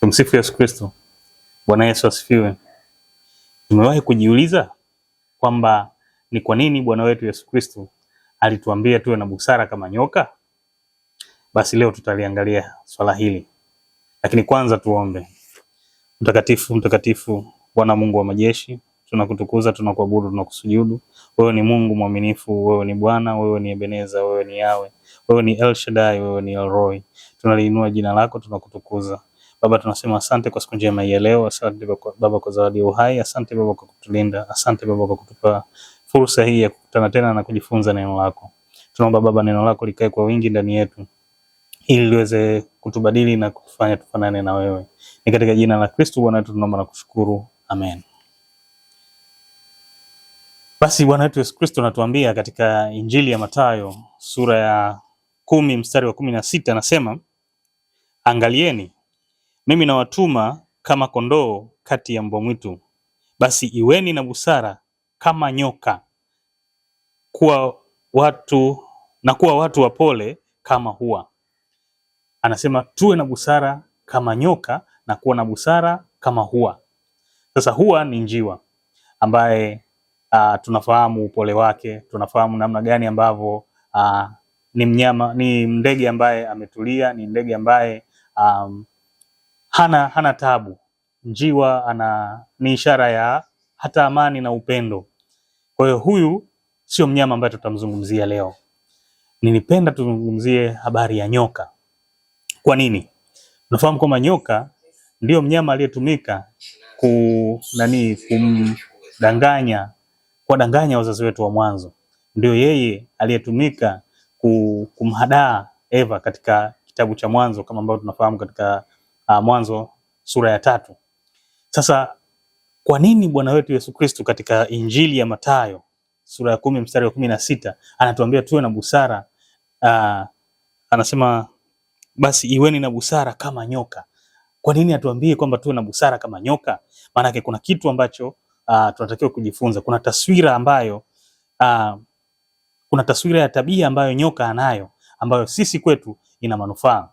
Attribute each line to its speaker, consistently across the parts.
Speaker 1: Tumsifu Yesu Kristo. Bwana Yesu asifiwe. Tumewahi kujiuliza kwamba ni kwa nini Bwana wetu Yesu Kristo alituambia tuwe na busara kama nyoka? Basi leo tutaliangalia swala hili. Lakini kwanza tuombe. Mtakatifu, mtakatifu, Bwana Mungu wa majeshi, tunakutukuza, tunakuabudu, tunakusujudu. Wewe ni Mungu mwaminifu, wewe ni Bwana, wewe ni Ebeneza, wewe ni Yawe, wewe ni El Shaddai, wewe ni El Roi. Tunaliinua jina lako, tunakutukuza. Baba, tunasema asante kwa siku njema ya leo. Asante Baba kwa zawadi ya uhai. Asante Baba kwa kutulinda. Asante Baba kwa kutupa fursa hii ya kukutana tena na kujifunza neno lako. Tunaomba Baba, neno lako likae kwa wingi ndani yetu ili liweze kutubadili na kutufanya tufanane na wewe. Ni katika jina la Kristo Bwana wetu tunaomba na kushukuru. Amen. Basi Bwana wetu Yesu Kristo anatuambia katika Injili ya Mathayo sura ya 10 mstari wa 16, anasema, angalieni, mimi nawatuma kama kondoo kati ya mbwa mwitu. Basi iweni na busara kama nyoka, kuwa watu wapole kama hua. Anasema tuwe na busara kama nyoka na kuwa na busara kama hua. Sasa hua ni njiwa ambaye tunafahamu upole wake, tunafahamu namna gani ambavyo ni mnyama, ni ndege ambaye ametulia, ni ndege ambaye hana tabu. Njiwa ni ishara ya hata amani na upendo. Kwa hiyo huyu sio mnyama ambaye tutamzungumzia leo. Nilipenda tuzungumzie habari ya nyoka. Kwa nini? Tunafahamu kwamba nyoka ndio mnyama aliyetumika kuwadanganya wazazi wetu wa mwanzo. Ndio yeye aliyetumika kumhadaa Eva katika kitabu cha Mwanzo, kama ambavyo tunafahamu katika Mwanzo sura ya 3. Sasa kwa nini Bwana wetu Yesu Kristo katika Injili ya Mathayo sura ya 10 mstari wa 16 anatuambia tuwe na busara? Anasema basi iweni na busara kama nyoka. Kwa nini atuambie kwamba tuwe na busara kama nyoka? Maana kuna kitu ambacho tunatakiwa kujifunza. Kuna taswira ya tabia ambayo nyoka anayo, ambayo sisi kwetu ina manufaa.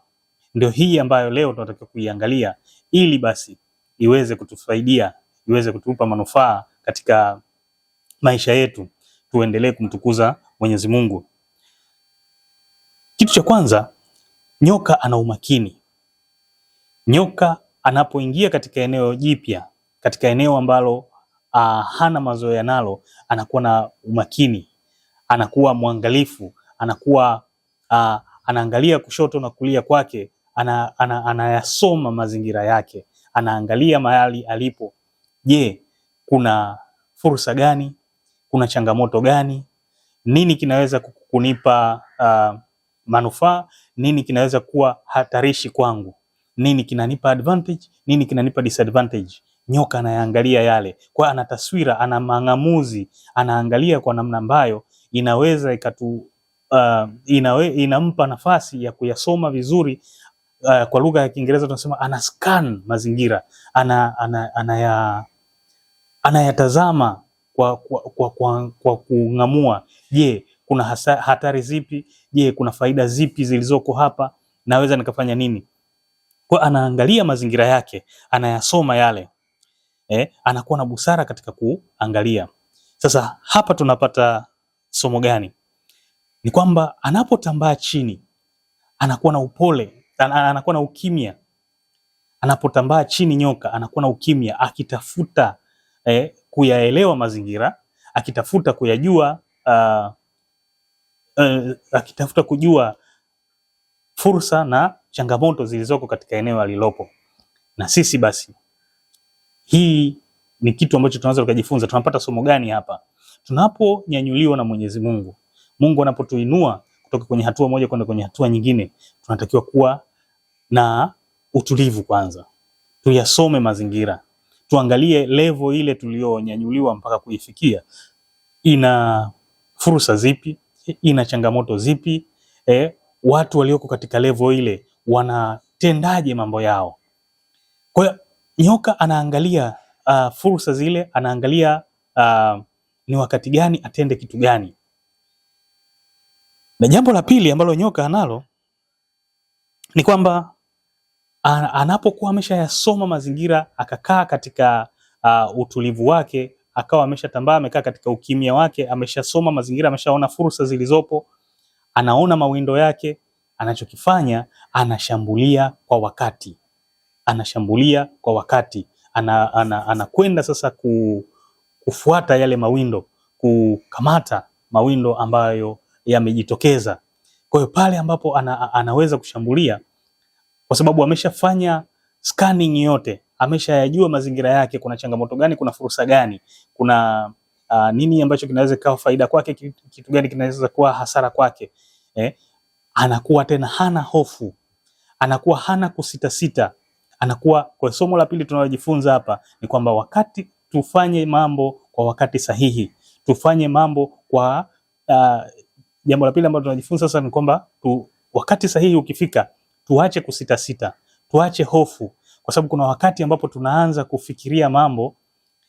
Speaker 1: Ndio hii ambayo leo tunatakiwa kuiangalia ili basi iweze kutusaidia, iweze kutupa manufaa katika maisha yetu, tuendelee kumtukuza Mwenyezi Mungu. Kitu cha kwanza, nyoka ana umakini. Nyoka anapoingia katika eneo jipya, katika eneo ambalo hana mazoea nalo, anakuwa na umakini, anakuwa mwangalifu, anakuwa anaangalia kushoto na kulia kwake, anayasoma mazingira yake, anaangalia mahali alipo. Je, kuna fursa gani? Kuna changamoto gani? Nini kinaweza kunipa manufaa? Nini kinaweza kuwa hatarishi kwangu? Nini kinanipa advantage? Nini kinanipa disadvantage? Nyoka anaangalia yale. Kwa ana taswira, ana mang'amuzi, anaangalia kwa namna ambayo inaweza inampa nafasi ya kuyasoma vizuri. Kwa lugha ya Kiingereza tunasema ana scan mazingira, anayatazama kwa kung'amua. Je, kuna hatari zipi? Je, kuna faida zipi zilizoko hapa? Naweza nikafanya nini? Kwa anaangalia mazingira yake, anayasoma yale. Anakuwa na busara katika kuangalia. Sasa hapa tunapata somo gani? Ni kwamba anapotambaa chini anakuwa na upole, anakuwa na ukimya. Anapotambaa chini nyoka anakuwa na ukimya, akitafuta kuyaelewa mazingira, akitafuta kuyajua, akitafuta kujua fursa na changamoto zilizoko katika eneo alilopo. Na sisi basi, hii ni kitu ambacho tunaweza tukajifunza. Tunapata somo gani hapa? Tunaponyanyuliwa na Mwenyezi Mungu, Mungu anapotuinua kutoka kwenye hatua moja kwenda kwenye hatua nyingine, tunatakiwa kuwa na utulivu kwanza. Tuyasome mazingira, tuangalie level ile tuliyonyanyuliwa mpaka kuifikia, ina fursa zipi, ina changamoto zipi, watu walioko katika level ile wanatendaje mambo yao. Kwa hiyo nyoka anaangalia fursa zile, anaangalia ni wakati gani atende kitu gani. Na jambo la pili ambalo nyoka analo ni kwamba anapokuwa ameshayasoma mazingira, akakaa katika utulivu wake, akawa ameshatambaa, amekaa katika ukimya wake, ameshasoma mazingira, ameshaona fursa zilizopo, anaona mawindo yake, anachokifanya anashambulia kwa wakati, anakwenda sasa kufuata yale mawindo, kukamata mawindo ambayo yamejitokeza. Kwa hiyo pale ambapo anaweza kushambulia, kwa sababu ameshafanya scanning yote, ameshayajua mazingira yake, kuna changamoto gani, kuna fursa gani, kuna nini ambacho kinaweza kuwa faida kwake, kitu gani kinaweza kuwa hasara kwake. Anakuwa tena hana hofu, anakuwa hana kusitasita, anakuwa. Kwa somo la pili tunalojifunza hapa ni kwamba wakati tufanye mambo kwa wakati sahihi, tufanye mambo kwa jambo la pili ambalo tunajifunza sasa ni kwamba wakati sahihi ukifika, tuache kusitasita, tuache hofu, kwa sababu kuna wakati ambapo tunaanza kufikiria mambo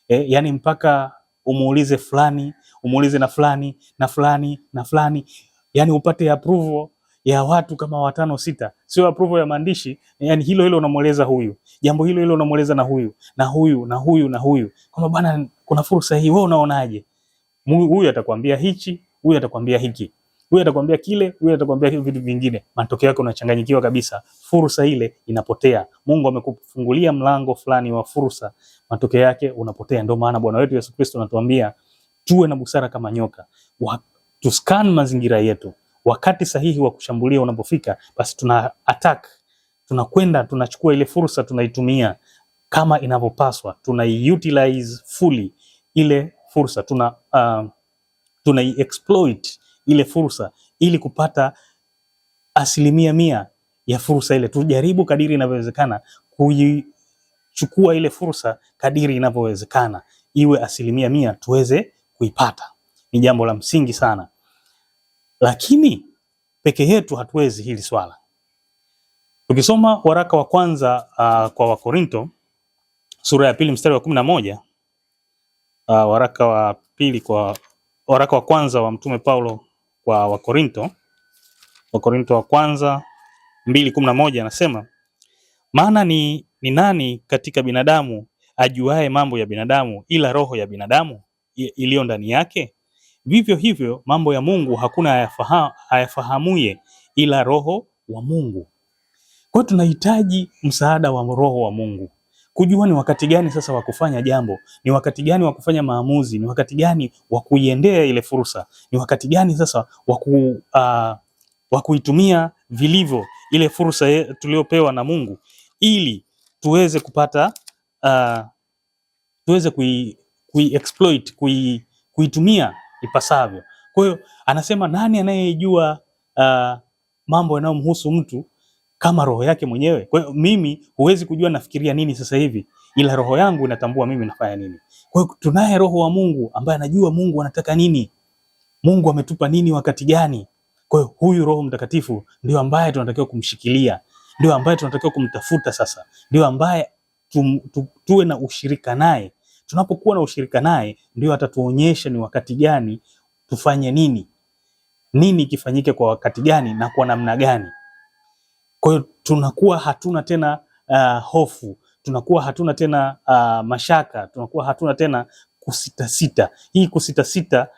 Speaker 1: yani mpaka umuulize fulani, umuulize na fulani na fulani na fulani, yani upate approval ya watu kama 5 6, sio approval ya maandishi. Yani hilo unamueleza huyu, jambo hilo unamueleza na huyu na huyu na huyu na huyu, kama bwana kuna fursa hii, wewe unaonaje? Huyu atakwambia hichi, huyu atakwambia hiki, huyu atakwambia kile, huyu atakwambia vitu vingine. Matokeo yake unachanganyikiwa kabisa, fursa ile inapotea. Mungu amekufungulia mlango fulani wa fursa, matokeo yake unapotea. Ndio maana Bwana wetu Yesu Kristo anatuambia tuwe na busara kama nyoka, tuscan mazingira yetu. Wakati sahihi wa kushambulia unapofika, basi tuna attack, tunakwenda, tunachukua ile fursa, tunaitumia kama inavyopaswa, tunaiutilize fully ile fursa, tunai-exploit ile fursa ili kupata 100% ya fursa ile. Tujaribu kadiri inavyowezekana kuichukua ile fursa kadiri inavyowezekana, iwe 100% tuweze kuipata. Ni jambo la msingi sana, lakini peke yetu hatuwezi hili swala. Tukisoma waraka wa kwanza kwa Wakorinto sura ya 2 mstari wa 11, waraka wa kwanza wa Mtume Paulo kwa Wakorinto wa kwanza 2:11 anasema, maana ni nani katika binadamu ajuae mambo ya binadamu ila roho ya binadamu iliyo ndani yake? Vivyo hivyo mambo ya Mungu hakuna ayafahamuye ila roho wa Mungu. Kwa hiyo tunahitaji msaada wa roho wa Mungu kujua ni wakati gani sasa wa kufanya jambo, ni wakati gani wa kufanya maamuzi, ni wakati gani wa kuiendea ile fursa, ni wakati gani sasa wa kuitumia vilivyo ile fursa tuliyopewa na Mungu, ili tuweze kupata tuweze kui-exploit, kuitumia ipasavyo. Kwa hiyo anasema nani anayejua mambo yanayomhusu mtu kama roho yake mwenyewe? Kwa hiyo mimi huwezi kujua nafikiria nini sasa hivi, ila roho yangu inatambua mimi nafanya nini. Kwa hiyo tunaye roho wa Mungu ambaye anajua Mungu anataka nini, Mungu ametupa nini wakati gani. Kwa hiyo huyu Roho Mtakatifu ndio ambaye tunatakiwa kumshikilia, ndio ambaye tunatakiwa kumtafuta sasa, ndio ambaye tuwe na ushirika naye. Tunapokuwa na ushirika naye ndio atatuonyesha ni wakati gani tufanye nini kifanyike kwa wakati gani na kwa namna gani. Kwa hiyo tunakuwa hatuna tena hofu, tunakuwa hatuna tena mashaka, tunakuwa hatuna tena kusitasita. Hii kusitasita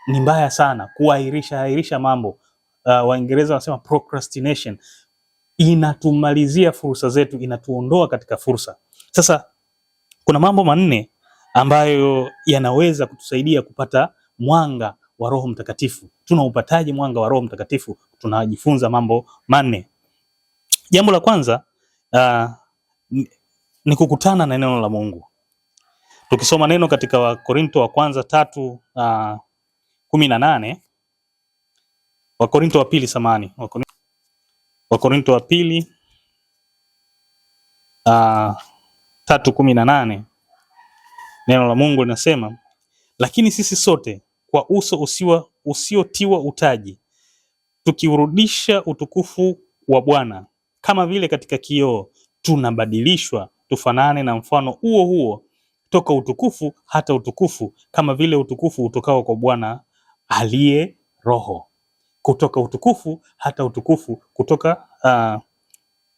Speaker 1: ni mbaya sana, kuahirisha mambo. Waingereza wanasema procrastination. Inatumalizia fursa zetu, inatuondoa katika fursa. Sasa kuna mambo manne ambayo yanaweza kutusaidia kupata mwanga wa Roho Mtakatifu. Tunaupataje mwanga wa Roho Mtakatifu? Tunajifunza mambo manne. Jambo la kwanza ni kukutana na neno la Mungu. Tukisoma neno katika Wakorinto wa kwanza 3:18, Wakorinto wa pili samani, Wakorinto wa pili 3:18, neno la Mungu linasema, lakini sisi sote kwa uso usiotiwa utaji, tukiurudisha utukufu wa Bwana kama vile katika kioo, tunabadilishwa tufanane na mfano huo huo toka utukufu hata utukufu, kama vile utukufu utokao kwa Bwana aliye Roho. Kutoka utukufu hata utukufu, kutoka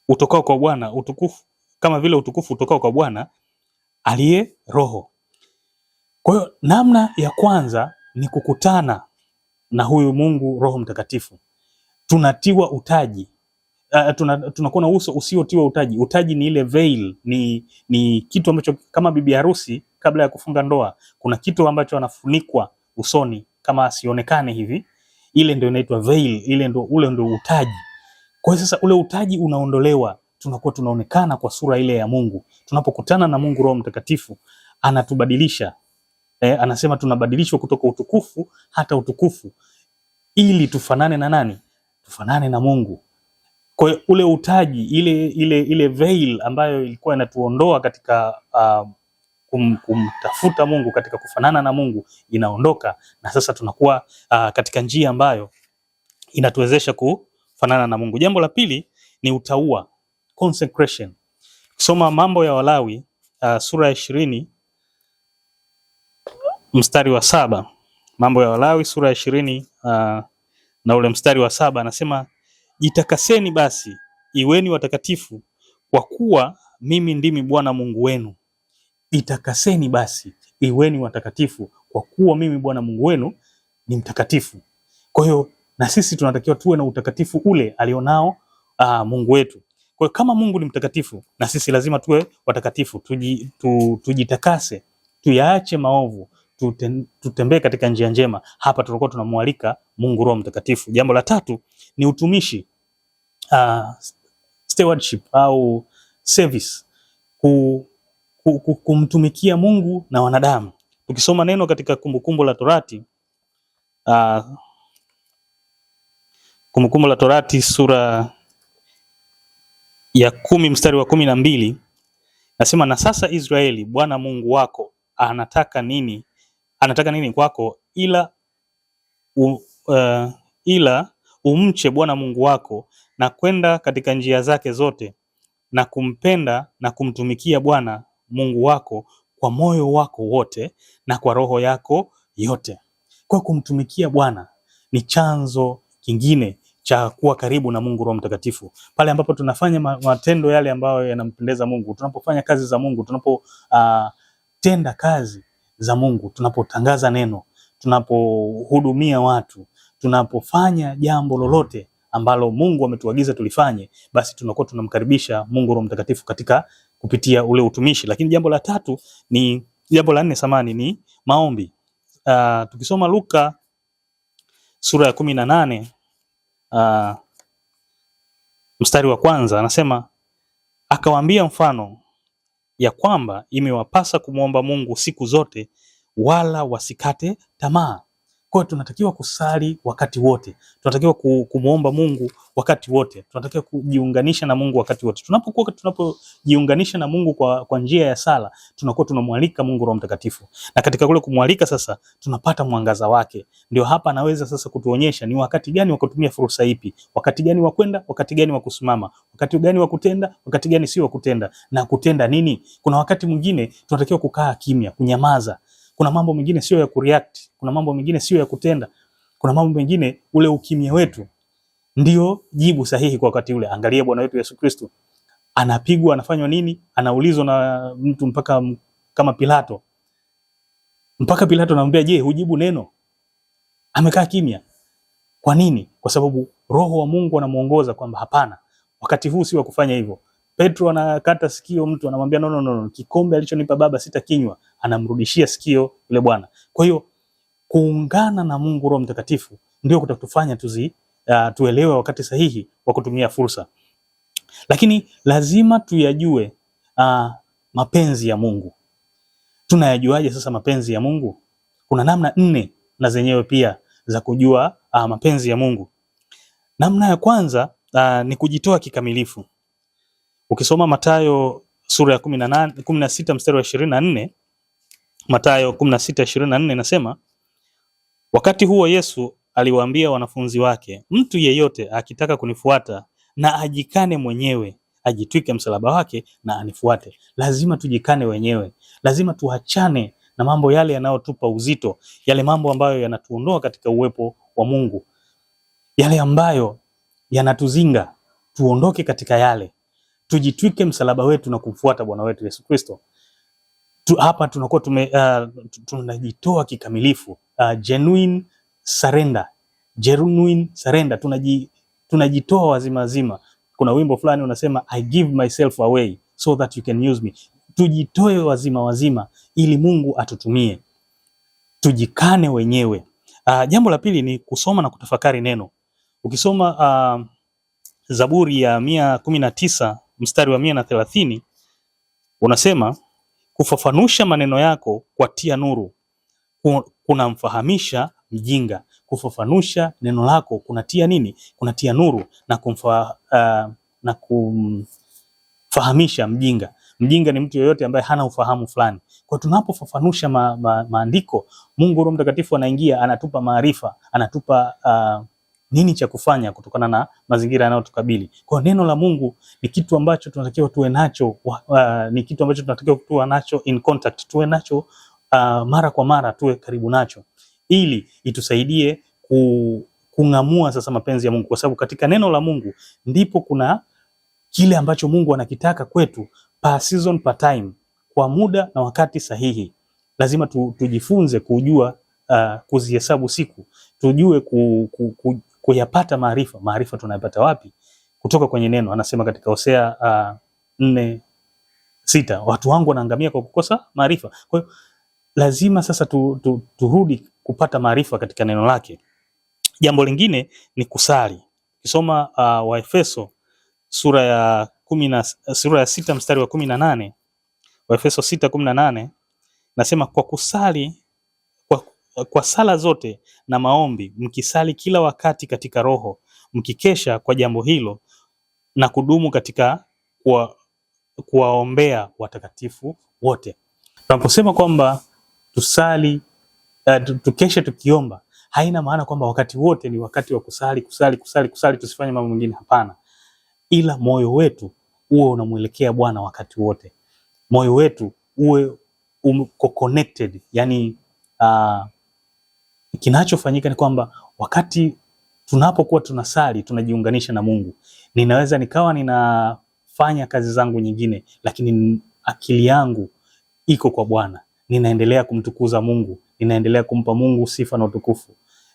Speaker 1: utokao kwa Bwana, utukufu kama vile utukufu utokao kwa Bwana aliye Roho. Kwa hiyo namna ya kwanza ni kukutana na huyu Mungu Roho Mtakatifu. Tunatiwa utaji. Tunakuwa na uso usiotiwa utaji. Utaji ni ile veil, ni kitu ambacho kama bibi harusi kabla ya kufunga ndoa, kuna kitu ambacho anafunikwa usoni kama asionekane hivi. Ile ndio inaitwa veil, ule ndio utaji. Kwa hiyo sasa ule utaji unaondolewa, tunakuwa tunaonekana kwa sura ile ya Mungu. Tunapokutana na Mungu Roho Mtakatifu, anatubadilisha. Anasema tunabadilishwa kutoka utukufu hata utukufu ili tufanane na nani? Tufanane na Mungu. Kwa hiyo ule utaji, ile veil ambayo ilikuwa inatuondoa katika kumtafuta Mungu, katika kufanana na Mungu, inaondoka, na sasa tunakuwa katika njia ambayo inatuwezesha kufanana na Mungu. Jambo la pili ni utaua, consecration. Kusoma Mambo ya Walawi sura ya 20 mstari wa 7. Mambo ya Walawi sura ya 20 na ule mstari wa 7 anasema, jitakaseni basi, iweni watakatifu, kwa kuwa mimi ndimi Bwana Mungu wenu. Jitakaseni basi, iweni watakatifu, kwa kuwa mimi Bwana Mungu wenu ni mtakatifu. Kwa hiyo na sisi tunatakiwa tuwe na utakatifu ule alionao Mungu wetu. Kwa hiyo kama Mungu ni mtakatifu, na sisi lazima tuwe watakatifu. Tujitakase, tuyaache maovu, tutembee katika njia njema. Hapa tulikuwa tunamwalika Mungu Roho Mtakatifu. Jambo la tatu ni utumishi, stewardship au service, kumtumikia Mungu na wanadamu. Tukisoma neno katika Kumbukumbu la Torati, Kumbukumbu la Torati sura ya 10 mstari wa 12 nasema, na sasa Israeli, Bwana Mungu wako anataka nini kwako ila umche Bwana Mungu wako na kwenda katika njia zake zote na kumpenda na kumtumikia Bwana Mungu wako kwa moyo wako wote na kwa roho yako yote. Kwa kumtumikia Bwana ni chanzo kingine cha kuwa karibu na Mungu Roho Mtakatifu. Pale ambapo tunafanya matendo yale ambayo yanampendeza Mungu, tunapofanya kazi za Mungu, tunapotenda kazi za Mungu, tunapotangaza neno, tunapohudumia watu, tunapofanya jambo lolote ambalo Mungu ametuagiza tulifanye, basi tunakuwa tunamkaribisha Mungu Roho Mtakatifu katika kupitia ule utumishi. Lakini jambo la nne ni maombi. Tukisoma Luka sura ya 18 mstari wa 1 anasema, akawaambia mfano ya kwamba imewapasa kumwomba Mungu siku zote, wala wasikate tamaa. Kwa hiyo tunatakiwa kusali wakati wote, tunatakiwa kumwomba Mungu wakati wote, tunatakiwa kujiunganisha na Mungu wakati wote. Tunapojiunganisha na Mungu kwa njia ya sala, tunakuwa tunamwalika Mungu Roho Mtakatifu, na katika kule kumwalika sasa tunapata mwangaza wake. Ndio hapa anaweza sasa kutuonyesha ni wakati gani wa kutumia fursa ipi, wakati gani wa kwenda, wakati gani wa kusimama, wakati gani wa kutenda, wakati gani sio wa kutenda, na kutenda nini. Kuna wakati mwingine tunatakiwa kukaa kimya, kunyamaza. Kuna mambo mengine sio ya kureact, kuna mambo mengine sio ya kutenda, kuna mambo mengine ule ukimya wetu ndio jibu sahihi kwa wakati ule. Angalia Bwana wetu Yesu Kristo, anapigwa, anafanywa nini? Anaulizwa na mtu mpaka kama Pilato. Mpaka Pilato anamwambia, je, hujibu neno? Amekaa kimya. Kwa nini? Kwa sababu Roho wa Mungu anamuongoza kwamba hapana, wakati huu si wa kufanya hivyo. Petro anakata sikio mtu, anamwambia no, kikombe alichonipa Baba sitakinywa. Anamrudishia sikio yule bwana. Kwa hiyo kuungana na Mungu Roho Mtakatifu ndio kutatufanya tuelewe wakati sahihi wa kutumia fursa. Lakini lazima tuyajue mapenzi ya Mungu. Tunayajuaje sasa mapenzi ya Mungu? Kuna namna 4 na zenyewe pia za kujua mapenzi ya Mungu. Namna ya kwanza ni kujitoa kikamilifu. Ukisoma Mathayo sura ya 16 mstari wa 24, Mathayo 16:24 nasema, wakati huo Yesu aliwaambia wanafunzi wake, mtu yeyote akitaka kunifuata na ajikane mwenyewe, ajitwike msalaba wake na anifuate. Lazima tujikane wenyewe. Lazima tuachane na mambo yale yanayotupa uzito, yale mambo ambayo yanatuondoa katika uwepo wa Mungu, yale ambayo yanatuzinga, tuondoke katika yale. tujitwike msalaba wetu na kumfuata Bwana wetu Yesu Kristo. Hapa tunakuwa tunajitoa kikamilifu, genuine surrender, tunajitoa wazima wazima. Kuna wimbo fulani unasema I give myself away so that you can use me. Tujitoe wazima wazima ili Mungu atutumie, tujikane wenyewe. Jambo la pili ni kusoma na kutafakari neno. Ukisoma Zaburi ya 119 mstari wa 130 unasema, kufafanusha maneno yako kwatia nuru, kunamfahamisha mjinga. Kufafanusha neno lako kunatia nini? Kunatia nuru na kumfahamisha mjinga. Mjinga ni mtu yeyote ambaye hana ufahamu fulani. Kwa tunapofafanusha maandiko, Mungu Roho Mtakatifu anaingia, anatupa maarifa, anatupa nini cha kufanya kutokana na mazingira yanayotukabili. Kwa neno la Mungu ni kitu ambacho tunatakiwa tuwe nacho, ni kitu ambacho tunatakiwa tuwe nacho in contact, tuwe nacho mara kwa mara, tuwe karibu nacho ili itusaidie kung'amua sasa mapenzi ya Mungu, kwa sababu katika neno la Mungu ndipo kuna kile ambacho Mungu anakitaka kwetu per season, per time, kwa muda na wakati sahihi. Lazima tujifunze kujua kuzihesabu siku, tujue kuyapata maarifa. Maarifa tunayapata wapi? Kutoka kwenye neno. Anasema katika Hosea 4:6, watu wangu wanaangamia kwa kukosa maarifa. Kwa hiyo lazima sasa turudi kupata maarifa katika neno lake. Jambo lingine ni kusali. Ukisoma Waefeso sura ya 6 mstari wa 18, Waefeso 6:18 nasema, kwa kusali kwa sala zote na maombi mkisali kila wakati katika Roho, mkikesha kwa jambo hilo na kudumu katika kuwaombea watakatifu wote. Tunaposema kwamba tusali, tukeshe tukiomba, haina maana kwamba wakati wote ni wakati wa kusali tusifanye mambo mengine. Hapana, ila moyo wetu uwe unamuelekea Bwana wakati wote. Moyo wetu uwe connected, yani kinachofanyika ni kwamba wakati tunapokuwa tunasali tunajiunganisha na Mungu. Ninaweza nikawa ninafanya kazi zangu nyingine, lakini akili yangu iko kwa Bwana. Ninaendelea kumtukuza Mungu, ninaendelea kumpa Mungu sifa na utukufu.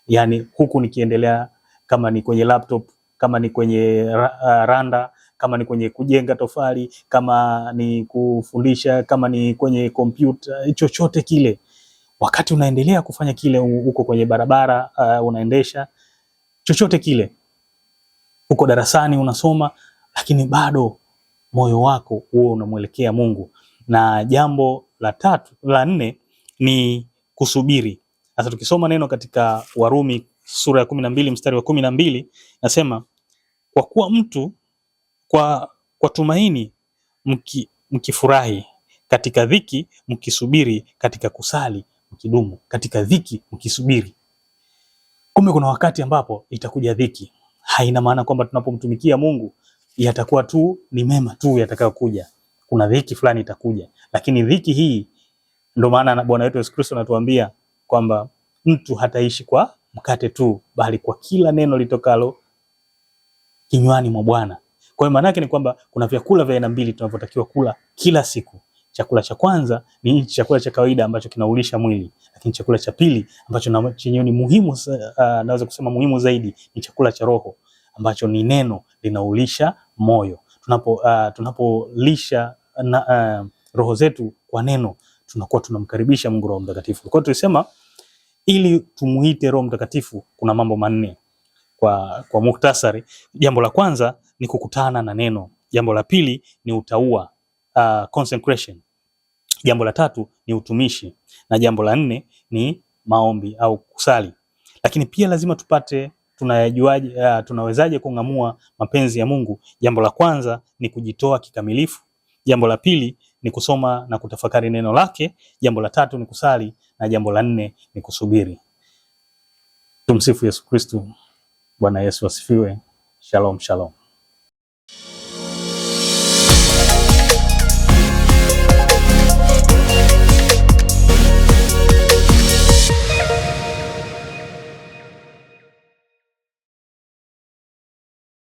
Speaker 1: Yani huku nikiendelea, kama ni kwenye laptop, kama ni kwenye randa, kama ni kwenye kujenga tofali, kama ni kufundisha, kama ni kwenye kompyuta, chochote kile. Wakati unaendelea kufanya kile, uko kwenye barabara unaendesha, chochote kile, uko darasani unasoma, lakini bado moyo wako huo unamuelekea Mungu. Na jambo la nne ni kusubiri. Sasa tukisoma neno katika Warumi sura ya 12 mstari wa 12 nasema, kwa kuwa mtu kwa tumaini mkifurahi, katika dhiki mkisubiri, katika kusali mkidumu. Katika dhiki mkisubiri. Kumbe kuna wakati ambapo itakuja dhiki. Haina maana kwamba tunapomtumikia Mungu yatakuwa tu ni mema tu yatakayokuja. Kuna dhiki fulani itakuja, lakini dhiki hii, ndio maana Bwana wetu Yesu Kristo anatuambia kwamba mtu hataishi kwa mkate tu, bali kwa kila neno litokalo kinywani mwa Bwana. Kwa hiyo maana yake ni kwamba kuna vyakula vya aina mbili tunavyotakiwa kula kila siku. Chakula cha kwanza ni chakula cha kawaida ambacho kinaulisha mwili, lakini chakula cha pili ambacho chenyewe ni muhimu, naweza kusema muhimu zaidi, ni chakula cha roho ambacho ni neno, linaulisha moyo. Tunapolisha roho zetu kwa neno, tunakuwa tunamkaribisha Mungu Roho Mtakatifu. Kwa hiyo tulisema ili tumuite Roho Mtakatifu kuna mambo manne kwa muhtasari. Jambo la kwanza ni kukutana na neno. Jambo la pili ni utauwa, consecration. Jambo la tatu ni utumishi, na jambo la nne ni maombi au kusali. Lakini pia lazima tupate tunawezaje kung'amua mapenzi ya Mungu. Jambo la kwanza ni kujitoa kikamilifu. Jambo la pili ni kusoma na kutafakari neno lake. Jambo la tatu ni kusali, na jambo la nne ni kusubiri. Tumsifu Yesu Kristo. Bwana Yesu asifiwe. Shalom, shalom.